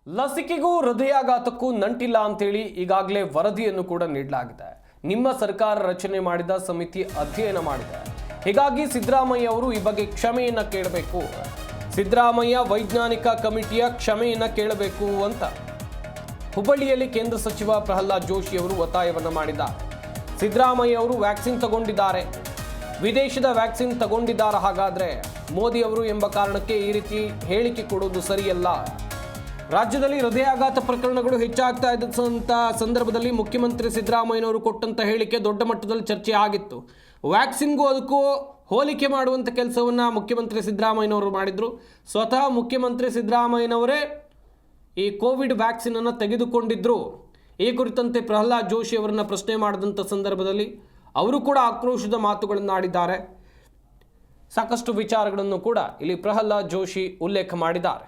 ಲಸಿಕೆಗೂ ಹೃದಯಾಘಾತಕ್ಕೂ ನಂಟಿಲ್ಲ ಅಂತೇಳಿ ಈಗಾಗಲೇ ವರದಿಯನ್ನು ಕೂಡ ನೀಡಲಾಗಿದೆ. ನಿಮ್ಮ ಸರ್ಕಾರ ರಚನೆ ಮಾಡಿದ ಸಮಿತಿ ಅಧ್ಯಯನ ಮಾಡಿದೆ. ಹೀಗಾಗಿ ಸಿದ್ದರಾಮಯ್ಯ ಅವರು ಈ ಬಗ್ಗೆ ಕ್ಷಮೆಯನ್ನ ಕೇಳಬೇಕು, ಸಿದ್ದರಾಮಯ್ಯ ವೈಜ್ಞಾನಿಕ ಕಮಿಟಿಯ ಕ್ಷಮೆಯನ್ನ ಕೇಳಬೇಕು ಅಂತ ಹುಬ್ಬಳ್ಳಿಯಲ್ಲಿ ಕೇಂದ್ರ ಸಚಿವ ಪ್ರಹ್ಲಾದ್ ಜೋಶಿ ಅವರು ಒತ್ತಾಯವನ್ನ ಮಾಡಿದ್ದಾರೆ. ಸಿದ್ದರಾಮಯ್ಯ ಅವರು ವ್ಯಾಕ್ಸಿನ್ ತಗೊಂಡಿದ್ದಾರೆ, ವಿದೇಶದ ವ್ಯಾಕ್ಸಿನ್ ತಗೊಂಡಿದ್ದಾರೆ, ಹಾಗಾದ್ರೆ ಮೋದಿ ಅವರು ಎಂಬ ಕಾರಣಕ್ಕೆ ಈ ರೀತಿ ಹೇಳಿಕೆ ಕೊಡೋದು ಸರಿಯಲ್ಲ. ರಾಜ್ಯದಲ್ಲಿ ಹೃದಯಾಘಾತ ಪ್ರಕರಣಗಳು ಹೆಚ್ಚಾಗ್ತಾ ಇದ್ದಂಥ ಸಂದರ್ಭದಲ್ಲಿ ಮುಖ್ಯಮಂತ್ರಿ ಸಿದ್ದರಾಮಯ್ಯನವರು ಕೊಟ್ಟಂತ ಹೇಳಿಕೆ ದೊಡ್ಡ ಮಟ್ಟದಲ್ಲಿ ಚರ್ಚೆ ಆಗಿತ್ತು. ವ್ಯಾಕ್ಸಿನ್ಗೂ ಅದಕ್ಕೂ ಹೋಲಿಕೆ ಮಾಡುವಂಥ ಕೆಲಸವನ್ನು ಮುಖ್ಯಮಂತ್ರಿ ಸಿದ್ದರಾಮಯ್ಯನವರು ಮಾಡಿದ್ರು. ಸ್ವತಃ ಮುಖ್ಯಮಂತ್ರಿ ಸಿದ್ದರಾಮಯ್ಯನವರೇ ಈ ಕೋವಿಡ್ ವ್ಯಾಕ್ಸಿನನ್ನು ತೆಗೆದುಕೊಂಡಿದ್ರು. ಈ ಕುರಿತಂತೆ ಪ್ರಹ್ಲಾದ್ ಜೋಶಿ ಅವರನ್ನು ಪ್ರಶ್ನೆ ಮಾಡಿದಂಥ ಸಂದರ್ಭದಲ್ಲಿ ಅವರು ಕೂಡ ಆಕ್ರೋಶದ ಮಾತುಗಳನ್ನು ಆಡಿದ್ದಾರೆ. ಸಾಕಷ್ಟು ವಿಚಾರಗಳನ್ನು ಕೂಡ ಇಲ್ಲಿ ಪ್ರಹ್ಲಾದ್ ಜೋಶಿ ಉಲ್ಲೇಖ ಮಾಡಿದ್ದಾರೆ.